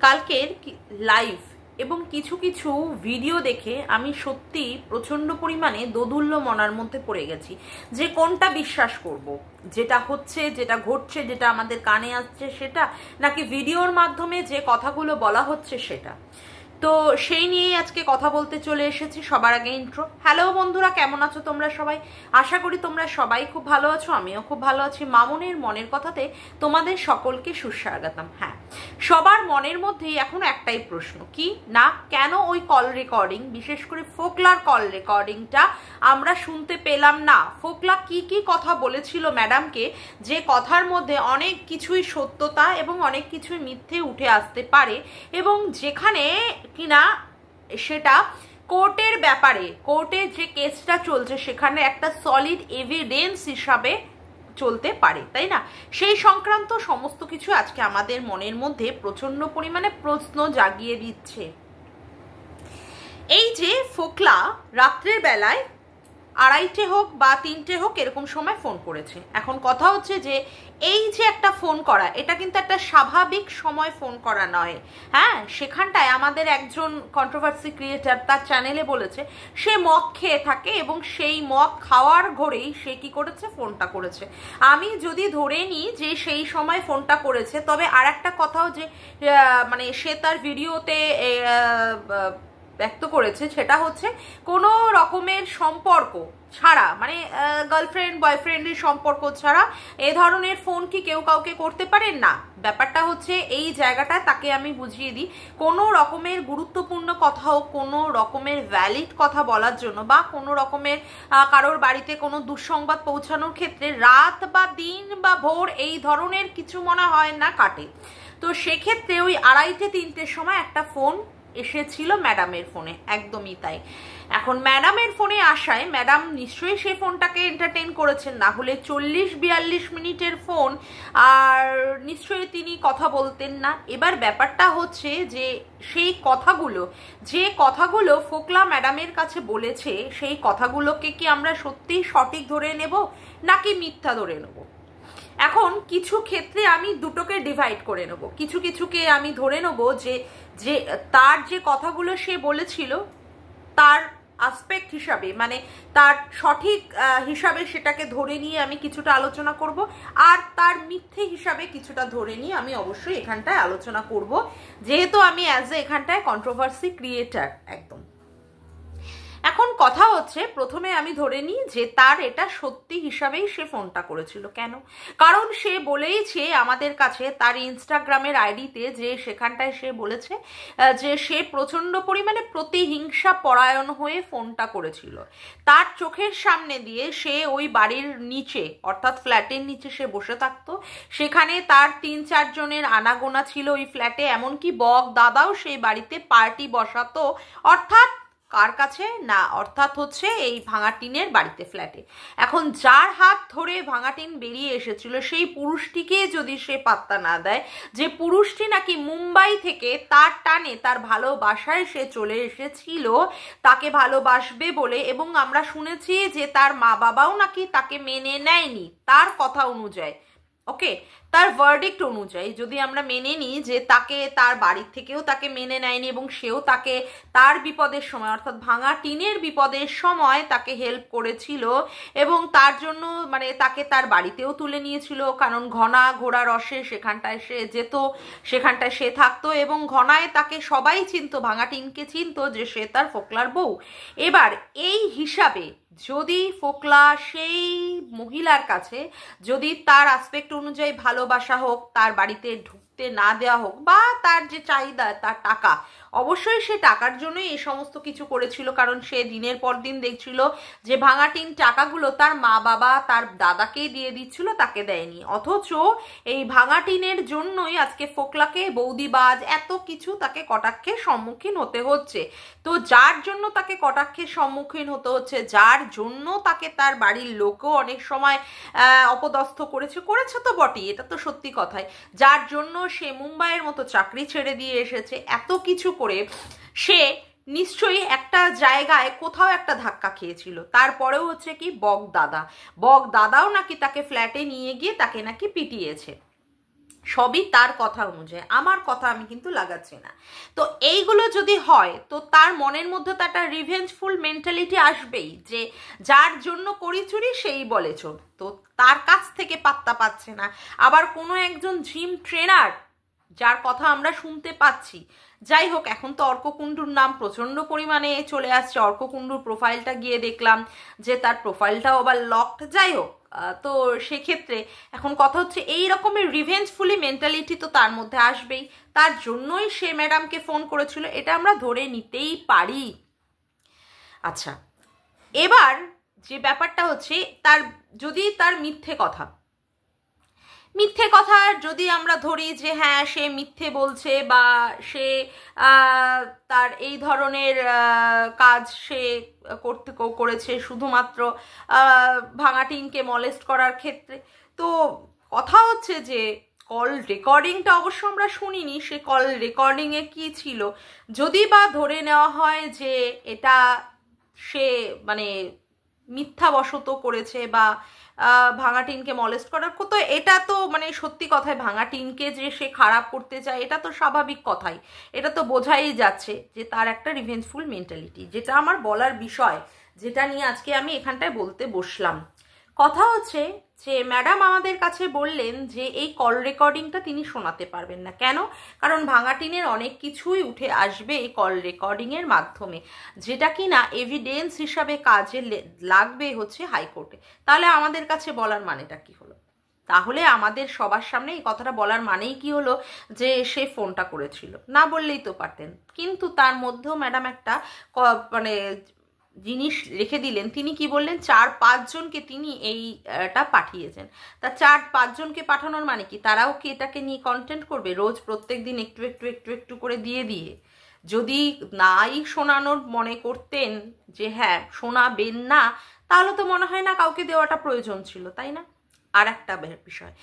কালকের লাইভ এবং কিছু কিছু ভিডিও দেখে আমি সত্যি প্রচণ্ড পরিমাণে দোদুল্য মনার মধ্যে পড়ে গেছি যে কোনটা বিশ্বাস করব, যেটা হচ্ছে, যেটা ঘটছে, যেটা আমাদের কানে আসছে সেটা, নাকি ভিডিওর মাধ্যমে যে কথাগুলো বলা হচ্ছে সেটা। তো সেই নিয়েই আজকে কথা বলতে চলে এসেছি। সবার আগে ইন্ট্রো। হ্যালো বন্ধুরা, কেমন আছো তোমরা সবাই? আশা করি তোমরা সবাই খুব ভালো আছো, আমিও খুব ভালো আছি। মামুনের মনের কথাতে তোমাদের সকলকে সুস্বাগতম। হ্যাঁ, সবার মনের মধ্যেই এখন একটাই প্রশ্ন, কি না কেন ওই কল রেকর্ডিং, বিশেষ করে ফোকলার কল রেকর্ডিংটা আমরা শুনতে পেলাম না। ফোকলা কি কি কথা বলেছিল ম্যাডামকে, যে কথার মধ্যে অনেক কিছুই সত্যতা এবং অনেক কিছুই মিথ্যে উঠে আসতে পারে, এবং যেখানে কিনা সেটা কোর্টের ব্যাপারে, কোর্টের যে কেসটা চলছে সেখানে একটা সলিড এভিডেন্স হিসাবে চলতে পারে, তাই না? সেই সংক্রান্ত সমস্ত কিছু আজকে আমাদের মনের মধ্যে প্রচন্ড পরিমাণে প্রশ্ন জাগিয়ে দিচ্ছে। এই যে ফোকলা রাত্রের বেলায় 2:30 হোক বা 3টে হোক এরকম সময় ফোন করেছে। এখন কথা হচ্ছে যে এই যে একটা ফোন করা, এটা কিন্তু একটা স্বাভাবিক সময় ফোন করা নয়। হ্যাঁ, সেখানটায় আমাদের একজন কন্ট্রোভার্সি ক্রিয়েটার তার চ্যানেলে বলেছে সে মদ খেয়ে থাকে এবং সেই মদ খাওয়ার ঘরেই সে কি করেছে, ফোনটা করেছে। আমি যদি ধরে নিই যে সেই সময় ফোনটা করেছে, তবে আর একটা কথাও যে মানে সে তার ভিডিওতে ব্যক্ত করেছে, সেটা হচ্ছে কোনো রকমের সম্পর্ক ছাড়া, মানে গার্লফ্রেন্ড বয়ফ্রেন্ডের সম্পর্ক ছাড়া এ ধরনের ফোন কি কেউ কাউকে করতে পারেন না। ব্যাপারটা হচ্ছে এই জায়গাটায় তাকে আমি বুঝিয়ে দিই, কোনো রকমের গুরুত্বপূর্ণ কথা হোক, কোনো রকমের ভ্যালিড কথা বলার জন্য বা কোনো রকমের কারোর বাড়িতে কোনো দুঃসংবাদ পৌঁছানোর ক্ষেত্রে রাত বা দিন বা ভোর এই ধরনের কিছু মনে হয় না কাটে। তো সেক্ষেত্রে ওই 2:30-3টের সময় একটা ফোন এসেছিল ম্যাডামের ফোনে, একদমই তাই। এখন ম্যাডামের ফোনে আসায় ম্যাডাম নিশ্চয়ই সেই ফোনটাকে এন্টারটেইন করেছেন, না হলে 40-42 মিনিটের ফোন আর নিশ্চয়ই তিনি কথা বলতেন না। এবার ব্যাপারটা হচ্ছে যে সেই কথাগুলো, যে কথাগুলো ফোকলা ম্যাডামের কাছে বলেছে, সেই কথাগুলোকে কি আমরা সত্যিই সঠিক ধরে নেব নাকি মিথ্যা ধরে নেব? এখন কিছু ক্ষেত্রে আমি দুটোকে ডিভাইড করে নেব। কিছু কিছুকে আমি ধরে নেব যে যে তার যে কথাগুলো সে বলেছিল তার আসপেক্ট হিসাবে, মানে তার সঠিক হিসাবে সেটাকে ধরে নিয়ে আমি কিছুটা আলোচনা করব, আর তার মিথ্যে হিসাবে কিছুটা ধরে নিয়ে আমি অবশ্যই এখানটায় আলোচনা করব, যেহেতু আমি অ্যাজ এ এখানটায় কন্ট্রোভার্সি ক্রিয়েটার একদম। এখন কথা হচ্ছে, প্রথমে আমি ধরে নিই যে তার এটা সত্যি হিসাবেই সে ফোনটা করেছিল। কেন? কারণ সে বলেইছে আমাদের কাছে তার ইনস্টাগ্রামের আইডিতে, যে সেখানটায় সে বলেছে যে সে প্রচণ্ড পরিমাণে প্রতিহিংসা পরায়ণ হয়ে ফোনটা করেছিল। তার চোখের সামনে দিয়ে সে ওই বাড়ির নিচে, অর্থাৎ ফ্ল্যাটের নিচে সে বসে থাকতো, সেখানে তার 3-4 জনের আনাগোনা ছিল ওই ফ্ল্যাটে, এমনকি বক দাদাও সেই বাড়িতে পার্টি বসাতো, অর্থাৎ কার কাছে না, অর্থাৎ হচ্ছে এই ভাঙা টিনের বাড়িতে, ফ্ল্যাটে। এখন যার হাত ধরে ভাঙা টিন বেরিয়ে এসেছিল সেই পুরুষটিকে যদি সে পাত্তা না দেয়, যে পুরুষটি নাকি মুম্বাই থেকে তার টানে, তার ভালোবাসায় সে চলে এসেছিল তাকে ভালোবাসবে বলে, এবং আমরা শুনেছি যে তার মা বাবাও নাকি তাকে মেনে নেয়নি তার কথা অনুযায়ী, ওকে, তার ভার্ডিক্ট অনুযায়ী যদি আমরা মেনে নিই যে তাকে তার বাড়ির থেকেও তাকে মেনে নেয়নি এবং সেও তাকে তার বিপদের সময়, অর্থাৎ ভাঙা টিনের বিপদের সময় তাকে হেল্প করেছিল, এবং তার জন্য মানে তাকে তার বাড়িতেও তুলে নিয়েছিল, কারণ ঘনা ঘোড়া রসে সেখানটায় সে যেত, সেখানটায় সে থাকতো, এবং ঘনায় তাকে সবাই চিনতো, ভাঙা টিনকে চিনতো যে সে তার ফোকলার বউ। এবার এই হিসাবে যদি ফোকলা সেই মহিলার কাছে যদি তার আসপেক্ট অনুযায়ী ভালোবাসা হোক, তার বাড়িতে ঢুকতে না দেওয়া হোক, বা তার যে চাহিদা, তার টাকা, অবশ্যই সে টাকার জন্যই এই সমস্ত কিছু করেছিল, কারণ সে দিনের পর দিন দেখছিল যে ভাঙা টিন টাকাগুলো তার মা বাবা তার দাদাকেই দিয়ে দিচ্ছিল, তাকে দেয়নি। অথচ এই ভাঙা টিনের জন্যই আজকে ফোকলাকে বৌদিবাজ এত কিছু তাকে কটাক্ষের সম্মুখীন হতে হচ্ছে। তো যার জন্য তাকে কটাক্ষের সম্মুখীন হতে হচ্ছে, যার জন্য তাকে তার বাড়ির লোকও অনেক সময় অপদস্থ করেছে তো বটেই, এটা তো সত্যি কথাই, যার জন্য সে মুম্বাইয়ের মতো চাকরি ছেড়ে দিয়ে এসেছে, এত কিছু করে সে নিশ্চয়ই একটা জায়গায় কোথাও একটা ধাক্কা খেয়েছিল। তারপরেও হচ্ছে কি, বক দাদাও নাকি তাকে ফ্ল্যাটে নিয়ে গিয়ে তাকে নাকি পিটিয়েছে। সবই তার কথা অনুযায়ী, আমার কথা আমি কিন্তু লাগাচ্ছি না। তো এইগুলো যদি হয় তো তার মনের মধ্যে তো একটা রিভেঞ্জফুল মেন্টালিটি আসবেই, যে যার জন্য করি চুরি সেই বলে চোর। তো তার কাছ থেকে পাত্তা পাচ্ছে না। আবার কোনো একজন জিম ট্রেনার যার কথা আমরা শুনতে পাচ্ছি, যাই হোক, এখন তো অর্ক কুণ্ডুর নাম প্রচণ্ড পরিমাণে চলে আসছে। অর্ক কুণ্ডুর প্রোফাইলটা গিয়ে দেখলাম যে তার প্রোফাইলটাও আবার লকড। যাই হোক, তো সেক্ষেত্রে এখন কথা হচ্ছে এই রকমের রিভেঞ্জফুলি মেন্টালিটি তো তার মধ্যে আসবেই, তার জন্যই সে ম্যাডামকে ফোন করেছিল, এটা আমরা ধরে নিতেই পারি। আচ্ছা, এবার যে ব্যাপারটা হচ্ছে, যদি তার মিথ্যে কথা যদি আমরা ধরি যে হ্যাঁ সে মিথ্যে বলছে, বা সে তার এই ধরনের কাজ সে করেছে শুধুমাত্র ভাঙা টিনকে মলেস্ট করার ক্ষেত্রে, তো কথা হচ্ছে যে কল রেকর্ডিংটা অবশ্য আমরা শুনিনি, সে কল রেকর্ডিংয়ে কি ছিল। যদি বা ধরে নেওয়া হয় যে এটা সে মানে মিথ্যাবশত করেছে বা ভাঙা টিনকে মলেস্ট করার, তো এটা তো মানে সত্যি কথায় ভাঙা টিনকে যে সে খারাপ করতে চায় এটা তো স্বাভাবিক কথাই, এটা তো বোঝাই যাচ্ছে যে তার একটা রিভেঞ্জফুল মেন্টালিটি। যেটা আমার বলার বিষয়, যেটা নিয়ে আজকে আমি এখানটায় বলতে বসলাম, কথা হচ্ছে যে ম্যাডাম আমাদের কাছে বললেন যে এই কল রেকর্ডিংটা তিনি শোনাতে পারবেন না। কেন? কারণ ভাঙা টিনের অনেক কিছুই উঠে আসবে এই কল রেকর্ডিংয়ের মাধ্যমে, যেটা কি না এভিডেন্স হিসাবে কাজে লাগবে হচ্ছে হাইকোর্টে। তাহলে আমাদের কাছে বলার মানেটা কি হলো? তাহলে আমাদের সবার সামনে এই কথাটা বলার মানেই কি হলো যে সে ফোনটা করেছিল? না বললেই তো পারতেন। কিন্তু তার মধ্যেও ম্যাডাম একটা মানে জিনিস রেখে দিলেন। তিনি কি বললেন? 4-5 জনকে তিনি এইটা পাঠিয়েছেন। তা 4-5 জনকে পাঠানোর মানে কি? তারাও কি এটাকে নিয়ে কন্টেন্ট করবে রোজ প্রত্যেক দিন একটু একটু একটু একটু করে দিয়ে দিয়ে? যদি নাই শোনানোর মনে করতেন যে হ্যাঁ শোনাবেন না, তাহলে তো মনে হয় না কাউকে দেওয়াটা প্রয়োজন ছিল, তাই না? আর একটা বিষয়,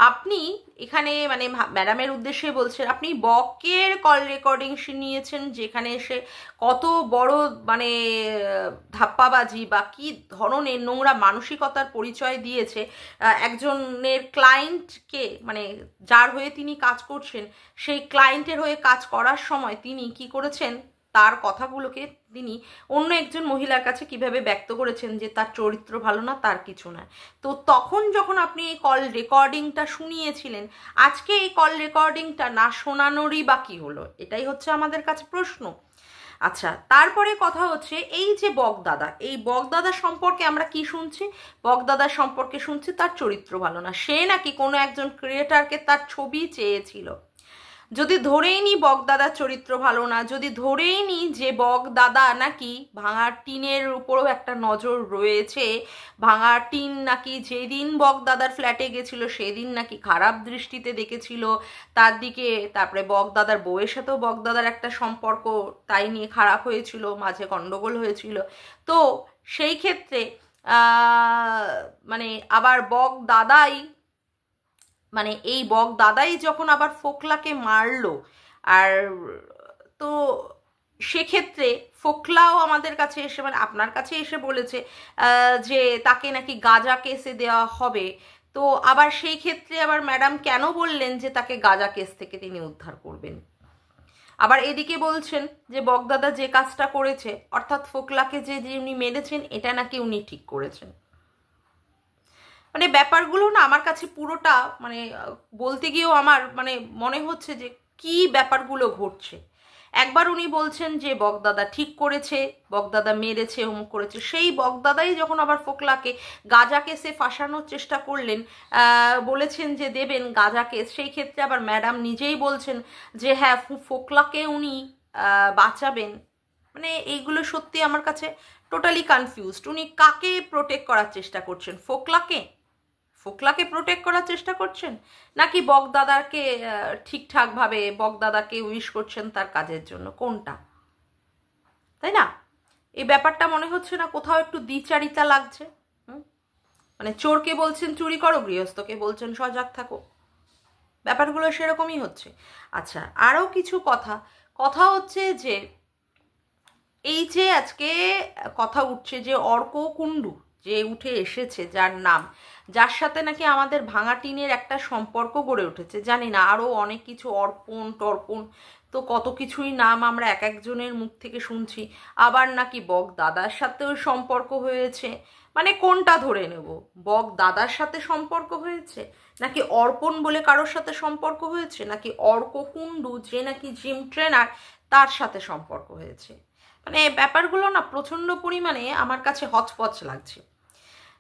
আপনি এখানে মানে ম্যাডামের উদ্দেশ্যে বলছেন, আপনি বকের কল রেকর্ডিং নিয়েছেন, যেখানে এসে কত বড় মানে ধাপ্পাবাজি বা কি ধরনের নোংরা মানসিকতার পরিচয় দিয়েছে একজনের ক্লায়েন্টকে, মানে যার হয়ে তিনি কাজ করছেন সেই ক্লায়েন্টের হয়ে কাজ করার সময় তিনি কি করেছেন, তার কথাগুলোকে তিনি অন্য একজন মহিলার কাছে কিভাবে ব্যক্ত করেছেন যে তার চরিত্র ভালো না, তার কিছু না। তো তখন যখন আপনি এই কল রেকর্ডিংটা শুনিয়েছিলেন, আজকে এই কল রেকর্ডিংটা না শোনানোরই বা কি হলো? এটাই হচ্ছে আমাদের কাছে প্রশ্ন। আচ্ছা, তারপরে কথা হচ্ছে এই যে বকদাদা, এই বকদাদা সম্পর্কে আমরা কি শুনছি? বকদাদার সম্পর্কে শুনছি তার চরিত্র ভালো না, সে নাকি কোনো একজন ক্রিয়েটারকে তার ছবি চেয়েছিল। যদি ধরেই নি বকদাদার চরিত্র ভালো না, যদি ধরেই নি যে বকদাদা নাকি ভাঙা টিনের উপরও একটা নজর রয়েছে, ভাঙা টিন নাকি যেদিন বকদাদার ফ্ল্যাটে গেছিল সেদিন নাকি খারাপ দৃষ্টিতে দেখেছিল তার দিকে, তারপরে বকদাদার বউয়ের সাথেও বকদাদার একটা সম্পর্ক তাই নিয়ে খারাপ হয়েছিল, মাঝে গন্ডগোল হয়েছিল। তো সেই ক্ষেত্রে মানে আবার বকদাদাই মানে এই বকদাদাই যখন আবার ফোকলাকে মারলো, আর তো সেক্ষেত্রে ফোকলাও আমাদের কাছে এসে মানে আপনার কাছে এসে বলেছে যে তাকে নাকি গাঁজা কেসে দেওয়া হবে। তো আবার সেই ক্ষেত্রে আবার ম্যাডাম কেন বললেন যে তাকে গাঁজা কেস থেকে তিনি উদ্ধার করবেন? আবার এদিকে বলছেন যে বকদাদা যে কাজটা করেছে, অর্থাৎ ফোকলাকে যে উনি মেরেছেন, এটা নাকি উনি ঠিক করেছেন। মানে ব্যাপারগুলো না আমার কাছে পুরোটা মানে বলতে গিয়েও আমার মানে মনে হচ্ছে যে কি ব্যাপারগুলো ঘটছে। একবার উনি বলছেন যে বকদাদা ঠিক করেছে, বকদাদা মেরেছে, অমুক করেছে, সেই বকদাদাই যখন আবার ফোকলাকে গাঁজা কেসে ফাঁসানোর চেষ্টা করলেন, বলেছেন যে দেবেন গাঁজা কেস, সেই ক্ষেত্রে আবার ম্যাডাম নিজেই বলছেন যে হ্যাঁ ফোকলাকে উনি বাঁচাবেন। মানে এইগুলো সত্যি আমার কাছে টোটালি কনফিউজড। উনি কাকে প্রোটেক্ট করার চেষ্টা করছেন? ফোকলাকে প্রোটেক্ট করার চেষ্টা করছেন, নাকি বকদাদাকে ঠিকঠাকভাবে বকদাদাকে উইশ করছেন তার কাজের জন্য? কোনটা? তাই না? এই ব্যাপারটা মনে হচ্ছে না কোথাও একটু দ্বিচারিতা লাগছে। মানে চোরকে বলছেন চুরি করো, গৃহস্থকে বলছেন সজাগ থাকো, ব্যাপারগুলো সেরকমই হচ্ছে। আচ্ছা, আরও কিছু কথা হচ্ছে যে এই যে আজকে কথা উঠছে যে অর্ক কুণ্ডু যে উঠে এসেছে, যার নাম, যার সাথে নাকি আমাদের ভাঙা টিনের একটা সম্পর্ক গড়ে উঠেছে, জানি না আরও অনেক কিছু, অর্পণ টর্পণ, তো কত কিছুই নাম আমরা এক একজনের মুখ থেকে শুনছি। আবার নাকি বক দাদার সাথেও সম্পর্ক হয়েছে, মানে কোনটা ধরে নেব? বক দাদার সাথে সম্পর্ক হয়েছে, নাকি অর্পণ বলে কারোর সাথে সম্পর্ক হয়েছে, নাকি অর্ক কুণ্ডু যে নাকি জিম ট্রেনার তার সাথে সম্পর্ক হয়েছে? মানে ব্যাপারগুলো না প্রচণ্ড পরিমাণে আমার কাছে হচপচ লাগছে।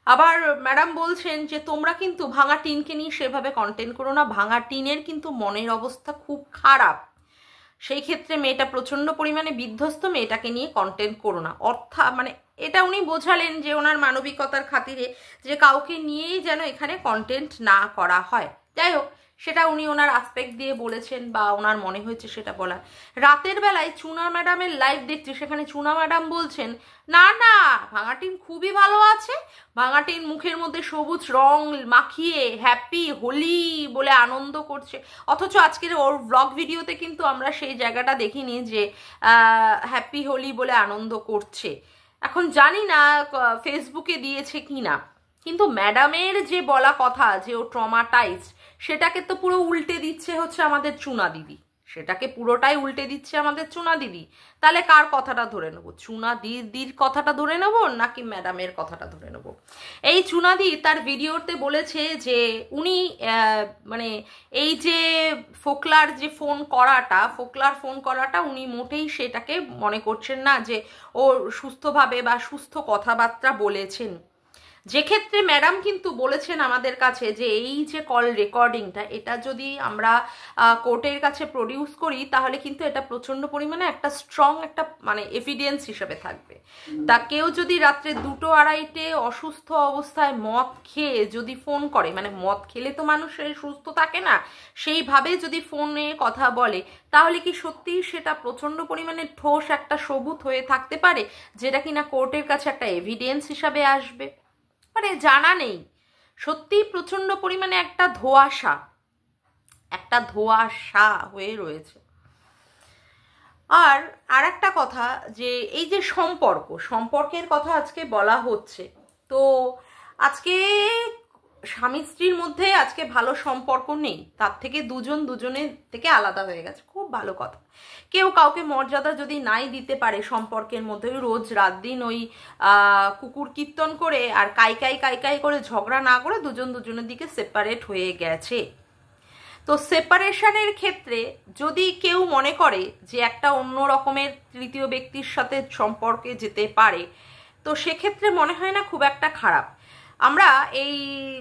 আবার ম্যাডাম বলছেন যে তোমরা কিন্তু ভাঙা টিনকে নিয়ে সেভাবে কন্টেন্ট করো না, ভাঙা টিনের কিন্তু মনের অবস্থা খুব খারাপ, সেই ক্ষেত্রে মেয়েটা প্রচণ্ড পরিমাণে বিধ্বস্ত, মেয়েটাকে নিয়ে কন্টেন্ট করো না। অর্থাৎ মানে এটা উনি বোঝালেন যে ওনার মানবিকতার খাতিরে যে কাউকে নিয়েই যেন এখানে কন্টেন্ট না করা হয়। যাই হোক, সেটা উনি ওনার আসপেক্ট দিয়ে বলেছেন বা ওনার মনে হয়েছে সেটা বলা। রাতের বেলায় চুনা ম্যাডামের লাইভ দেখছি, সেখানে চুনা ম্যাডাম বলছেন না না ভাঙাটিন খুবই ভালো আছে, ভাঙাটিন মুখের মধ্যে সবুজ রং মাখিয়ে হ্যাপি হোলি বলে আনন্দ করছে। অথচ আজকের ওর ব্লগ ভিডিওতে কিন্তু আমরা সেই জায়গাটা দেখিনি যে হ্যাপি হোলি বলে আনন্দ করছে। এখন জানি না ফেসবুকে দিয়েছে কি না, কিন্তু ম্যাডামের যে বলা কথা যে ও ট্রমাটাইজড, সেটাকে তো পুরো উল্টে দিচ্ছে হচ্ছে আমাদের চুনা দিদি, সেটাকে পুরোটাই উল্টে দিচ্ছে আমাদের চুনা দিদি। তাহলে কার কথাটা ধরে নেবো? চুনা দিদির কথাটা ধরে নেবো নাকি ম্যাডামের কথাটা ধরে নেবো? এই চুনাদি তার ভিডিওতে বলেছে যে উনি মানে এই যে ফোকলার যে ফোকলার ফোন করাটা উনি মোটেই সেটাকে মনে করছেন না যে ও সুস্থভাবে বা সুস্থ কথাবার্তা বলেছেন। যে ক্ষেত্রে ম্যাডাম কিন্তু বলেছেন আমাদের কাছে যে এই যে কল রেকর্ডিংটা, এটা যদি আমরা কোর্টের কাছে প্রডিউস করি তাহলে কিন্তু এটা প্রচণ্ড পরিমাণে একটা স্ট্রং একটা মানে এভিডেন্স হিসেবে থাকবে। তা কেউ যদি রাত্রে 2-2:30 অসুস্থ অবস্থায় মদ খেয়ে যদি ফোন করে, মানে মদ খেলে তো মানুষ সুস্থ থাকে না, সেইভাবে যদি ফোনে কথা বলে, তাহলে কি সত্যিই সেটা প্রচণ্ড পরিমাণে ঠোস একটা সবুত হয়ে থাকতে পারে, যেটা কিনা কোর্টের কাছে একটা এভিডেন্স হিসাবে আসবে? মানে জানা নেই, সত্যি প্রচণ্ড পরিমাণে একটা ধোঁয়াশা হয়ে রয়েছে। আর একটা কথা যে এই যে সম্পর্কের কথা আজকে বলা হচ্ছে, তো আজকে স্বামী স্ত্রীর মধ্যে আজকে ভালো সম্পর্ক নেই, তার থেকে দুজনের থেকে আলাদা হয়ে গেছে, খুব ভালো কথা। কেউ কাউকে মর্যাদা যদি নাই দিতে পারে সম্পর্কের মধ্যে, রোজ রাত দিন ওই কুকুর কীর্তন করে আর কাই করে ঝগড়া না করে দুজনের দিকে সেপারেট হয়ে গেছে। তো সেপারেশনের ক্ষেত্রে যদি কেউ মনে করে যে একটা অন্য রকমের তৃতীয় ব্যক্তির সাথে সম্পর্কে যেতে পারে, তো সেক্ষেত্রে মনে হয় না খুব একটা খারাপ। আমরা এই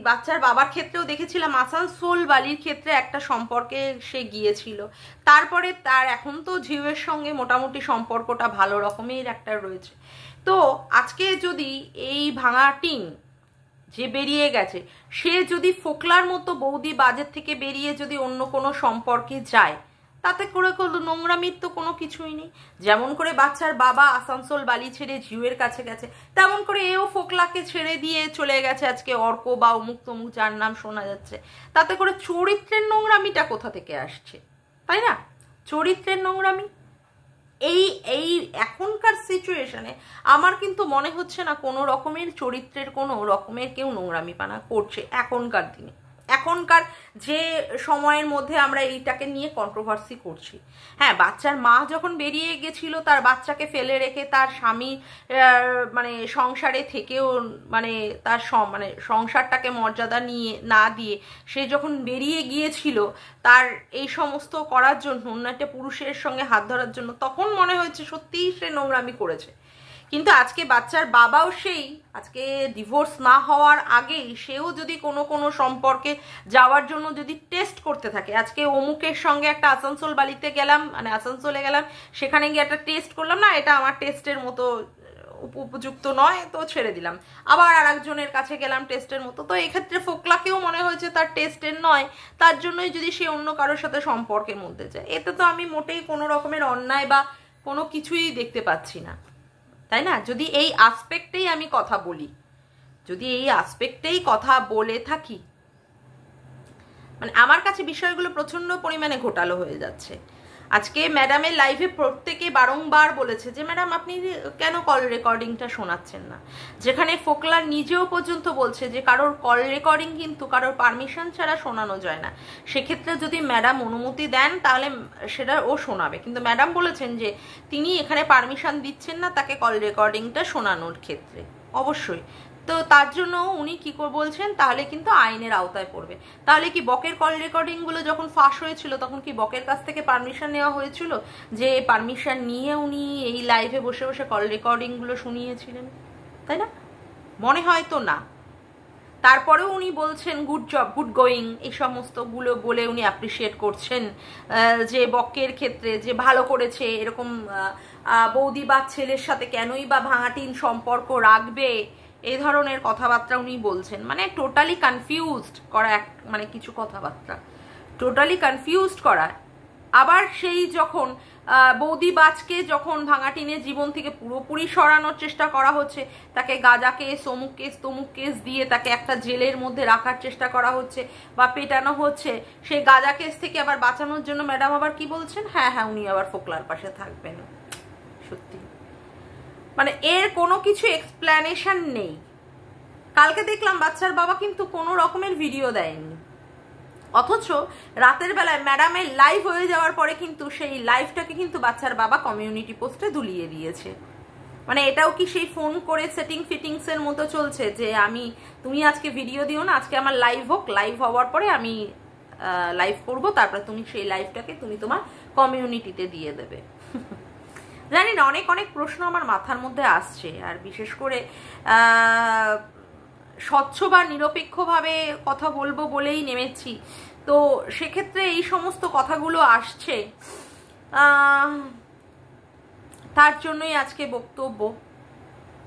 বাচ্চার বাবার ক্ষেত্রেও দেখেছিলাম, আসানসোল বালির ক্ষেত্রে একটা সম্পর্কে সে গিয়েছিল, তারপরে তার এখন তো ঝিউয়ের সঙ্গে মোটামুটি সম্পর্কটা ভালো রকমের একটা রয়েছে। তো আজকে যদি এই ভাঙা টিন যে বেরিয়ে গেছে, সে যদি ফোকলার মতো বৌদি বাজের থেকে বেরিয়ে যদি অন্য কোনো সম্পর্কে যায়, তাতে করে নোংরামির তো কোনো কিছুই নেই। যেমন করে বাচ্চার বাবা আসানসোল বালি ছেড়ে ঝিউয়ের কাছে গেছে, তেমন করে এও ফোকলাকে ছেড়ে দিয়ে চলে গেছে আজকে অর্ক বা অমুক তমুক যার নাম শোনা যাচ্ছে। তাতে করে চরিত্রের নোংরামিটা কোথা থেকে আসছে, তাই না? চরিত্রের নোংরামি এই এখনকার সিচুয়েশনে আমার কিন্তু মনে হচ্ছে না কোনো রকমের চরিত্রের কোনো রকমের কেউ নোংরামি পানা করছে এখনকার দিনে, এখনকার যে সময়ের মধ্যে আমরা এইটাকে নিয়ে কন্ট্রোভার্সি করছি। হ্যাঁ, বাচ্চার মা যখন বেরিয়ে গেছিল তার বাচ্চাকে ফেলে রেখে তার স্বামী মানে সংসারে থেকেও মানে তার মানে সংসারটাকে মর্যাদা নিয়ে না দিয়ে সে যখন বেরিয়ে গিয়েছিল তার এই সমস্ত করার জন্য, অন্য একটা পুরুষের সঙ্গে হাত ধরার জন্য, তখন মনে হয়েছে সত্যিই সে নোংরামি করেছে। কিন্তু আজকে বাচ্চার বাবাও সেই আজকে ডিভোর্স না হওয়ার আগেই সেও যদি কোনো সম্পর্কে যাওয়ার জন্য যদি টেস্ট করতে থাকে, আজকে অমুকের সঙ্গে একটা আসানসোল বালিতে গেলাম, মানে আসানসোলে গেলাম, সেখানে গিয়ে একটা টেস্ট করলাম, না এটা আমার টেস্টের মতো উপযুক্ত নয় তো ছেড়ে দিলাম, আবার আর একজনের কাছে গেলাম টেস্টের মতো, তো এক্ষেত্রে ফোকলাকেও মনে হয়েছে তার টেস্টের নয়, তার জন্যই যদি সে অন্য কারোর সাথে সম্পর্কের মধ্যে যায়, এতে তো আমি মোটেই কোনো রকমের অন্যায় বা কোনো কিছুই দেখতে পাচ্ছি না, তাই না? যদি এই আসপেক্টেই আমি কথা বলি, যদি এই আসপেক্টেই কথা বলে থাকি, মানে আমার কাছে বিষয়গুলো প্রচন্ড পরিমাণে ঘোটালো হয়ে যাচ্ছে। আজকে ম্যাডামের লাইভে প্রত্যেকে বারংবার বলেছে যে ম্যাডাম আপনি কেন কল রেকর্ডিংটা শোনাচ্ছেন না, যেখানে ফোকলার নিজেও পর্যন্ত বলছে যে কারোর কল রেকর্ডিং কিন্তু কারোর পারমিশন ছাড়া শোনানো যায় না, সেক্ষেত্রে যদি ম্যাডাম অনুমতি দেন তাহলে সেটা ও শোনাবে, কিন্তু ম্যাডাম বলেছেন যে তিনি এখানে পারমিশন দিচ্ছেন না তাকে কল রেকর্ডিংটা শোনানোর ক্ষেত্রে। অবশ্যই তো তার জন্য উনি কি বলছেন, তাহলে কিন্তু আইনের আওতায় পড়বে। তাহলে কি বকের কল রেকর্ডিং গুলো যখন ফাঁস হয়েছিল তখন কি বকের কাছ থেকে পারমিশন নেওয়া হয়েছিল, যে পারমিশন নিয়ে উনি এই লাইভে বসে বসে কল রেকর্ডিং গুলো শুনিয়েছিলেন? তাই না? মনে হয় তো না। তারপরেও উনি বলছেন গুড জব, গুড গোয়িং, এই সমস্ত গুলো বলে উনি অ্যাপ্রিসিয়েট করছেন যে বকের ক্ষেত্রে যে ভালো করেছে, এরকম বৌদি বা ছেলের সাথে কেনই বা ভাঙাটিন সম্পর্ক রাখবে, এই ধরনের কথাবার্তা উনি বলছেন। মানে টোটালি কনফিউজড করা, মানে কিছু কথাবার্তা টোটালি কনফিউজড করা। আবার সেই যখন বৌদি বাজকে যখন ভাঙাটিনের জীবন থেকে পুরোপুরি সরানোর চেষ্টা করা হচ্ছে, তাকে গাঁজা কেস, অমুক কেস, তমুক কেস দিয়ে তাকে একটা জেলের মধ্যে রাখার চেষ্টা করা হচ্ছে বা পেটানো হচ্ছে, সেই গাঁজা কেস থেকে আবার বাঁচানোর জন্য ম্যাডাম আবার কি বলছেন, হ্যাঁ হ্যাঁ উনি আবার ফোকলার পাশে থাকবেন। সত্যি মানে এর কোনো কিছু এক্সপ্লেনেশন নেই। কালকে দেখলাম বাচ্চার বাবা কিন্তু কোনো রকমের ভিডিও দেয়নি, অথচ রাতের বেলায় ম্যাডামের লাইভ হয়ে যাওয়ার পরে কিন্তু সেই লাইভটাকে কিন্তু বাচ্চার বাবা কমিউনিটি পোস্টে দুলিয়ে দিয়েছে। মানে এটাও কি সেই ফোন করে সেটিং ফিটিংস এর মতো চলছে যে তুমি আজকে ভিডিও দিও না, আজকে আমার লাইভ হোক, লাইভ হওয়ার পরে আমি লাইভ করবো, তারপরে তুমি সেই লাইভটাকে তুমি তোমার কমিউনিটিতে দিয়ে দেবে। জানি না, অনেক অনেক প্রশ্ন আমার মাথার মধ্যে আসছে, আর বিশেষ করে স্বচ্ছ বা নিরপেক্ষভাবে কথা বলবো বলেই নেমেছি, তো সেক্ষেত্রে এই সমস্ত কথাগুলো আসছে, তার জন্যই আজকে বক্তব্য।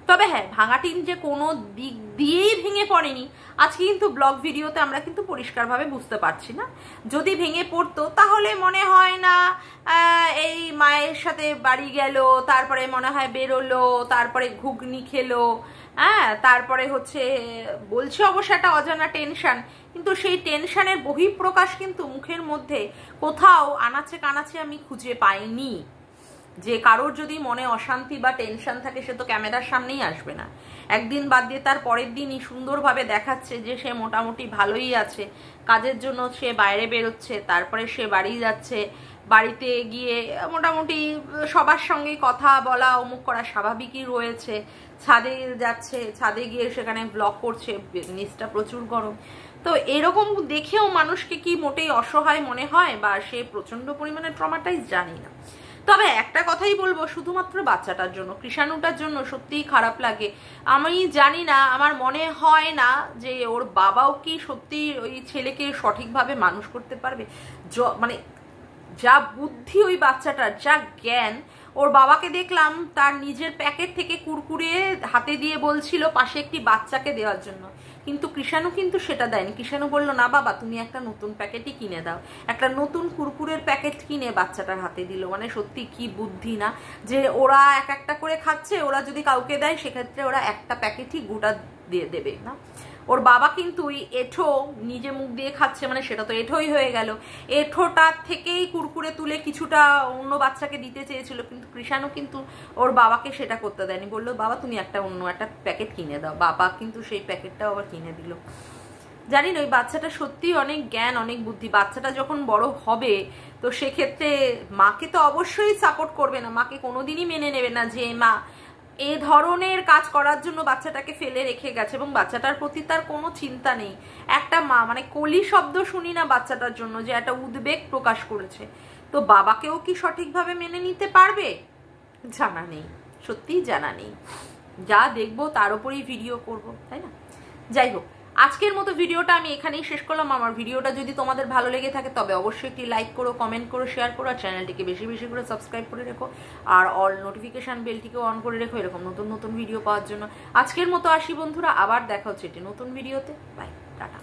তবে হ্যাঁ, ভাঙাটিন যে কোনো দিক দিয়েই ভেঙে পড়েনি আজকে কিন্তু ব্লগ ভিডিওতে আমরা কিন্তু পরিষ্কারভাবে বুঝতে পারছি না। যদি ভেঙে পড়তো তাহলে মনে হয় না এই মায়ের সাথে বাড়ি গেল, তারপরে মনে হয় বেরোলো, তারপরে ঘুগনি খেলো, হ্যাঁ, তারপরে হচ্ছে বলছে অবশ্য একটা অজানা টেনশন, কিন্তু সেই টেনশনের বহিঃপ্রকাশ কিন্তু মুখের মধ্যে কোথাও আনাচে কানাচে আমি খুঁজে পাইনি। যে কারোর যদি মনে অশান্তি বা টেনশন থাকে সে তো ক্যামেরার সামনেই আসবে না। একদিন বাদ দিয়ে তার পরের দিনই সুন্দরভাবে দেখাচ্ছে যে সে মোটামুটি ভালোই আছে, কাজের জন্য সে বাইরে বেরোচ্ছে, তারপরে সে বাড়ি যাচ্ছে, বাড়িতে গিয়ে মোটামুটি সবার সঙ্গে কথা বলা অমুক করা স্বাভাবিকই রয়েছে, ছাদে যাচ্ছে, ছাদে গিয়ে সেখানে ব্লগ করছে, নিচটা প্রচুর গরম। তো এরকম দেখেও মানুষকে কি মোটেই অসহায় মনে হয় বা সে প্রচন্ড পরিমাণে ট্রমাটাইজ, জানি না। তবে একটা কথাই বলবো, শুধুমাত্র বাচ্চাটার জন্য, কৃষাণুটার জন্য সত্যিই খারাপ লাগে। আমি জানি না, আমার মনে হয় না যে ওর বাবাও কি সত্যি ওই ছেলেকে সঠিকভাবে মানুষ করতে পারবে। মানে যা বুদ্ধি ওই বাচ্চাটার, যা জ্ঞান, ওর বাবাকে দেখলাম তার নিজের প্যাকেট থেকে কুরকুরে হাতে দিয়ে বলছিল পাশে একটি বাচ্চাকে দেওয়ার জন্য, কিন্তু কৃষাণু কিন্তু সেটা দেয়নি। কৃষাণু বলল না বাবা তুমি একটা নতুন প্যাকেটই কিনে দাও, একটা নতুন কুরকুরের প্যাকেট কিনে বাচ্চাটার হাতে দিল। মানে সত্যি কি বুদ্ধি না, যে ওরা এক একটা করে খাচ্ছে, ওরা যদি কাউকে দেয় সেক্ষেত্রে ওরা একটা প্যাকেটই গোটা দিয়ে দেবে না। ওর বাবা কিন্তু ওই এঁঠো নিজে মুখ দিয়ে খাচ্ছে, মানে সেটা তো এঁঠোই হয়ে গেল, এঁঠোটার থেকেই কুরকুরে তুলে কিছুটা অন্য বাচ্চাকে দিতে চেয়েছিল, কিন্তু কৃষাণু কিন্তু ওর বাবাকে সেটা করতে দেয়নি, বললো বাবা তুমি অন্য একটা প্যাকেট কিনে দাও। বাবা কিন্তু সেই প্যাকেটটাও আবার কিনে দিল। জানি না, ওই বাচ্চাটা সত্যি অনেক জ্ঞান, অনেক বুদ্ধি। বাচ্চাটা যখন বড় হবে তো সেক্ষেত্রে মাকে তো অবশ্যই সাপোর্ট করবে না, মাকে কোনোদিনই মেনে নেবে না যে মা এ ধরনের কাজ করার জন্য বাচ্চাটাকে ফেলে রেখে গেছে, এবং বাচ্চাটার প্রতি তার কোনো চিন্তা নেই। একটা মা মানে কলি শব্দ শুনি না বাচ্চাটার জন্য যে একটা উদ্বেগ প্রকাশ করেছে, তো বাবাকেও কি সঠিকভাবে মেনে নিতে পারবে? জানা নেই, সত্যিই জানা নেই। যা দেখবো তার উপরেই ভিডিও করব, তাই না? যাই হোক, আজকের মতো ভিডিওটা আমি এখানেই শেষ করলাম। আমার ভিডিওটা যদি তোমাদের ভালো লেগে থাকে তবে অবশ্যই একটি লাইক করো, কমেন্ট করো, শেয়ার করো, আর চ্যানেলটিকে বেশি বেশি করে সাবস্ক্রাইব করে রেখো, আর অল নোটিফিকেশন বেলটিকেও অন করে রেখো এরকম নতুন নতুন ভিডিও পাওয়ার জন্য। আজকের মতো আসি বন্ধুরা, আবার দেখা হচ্ছে একটি নতুন ভিডিওতে। Bye, tata.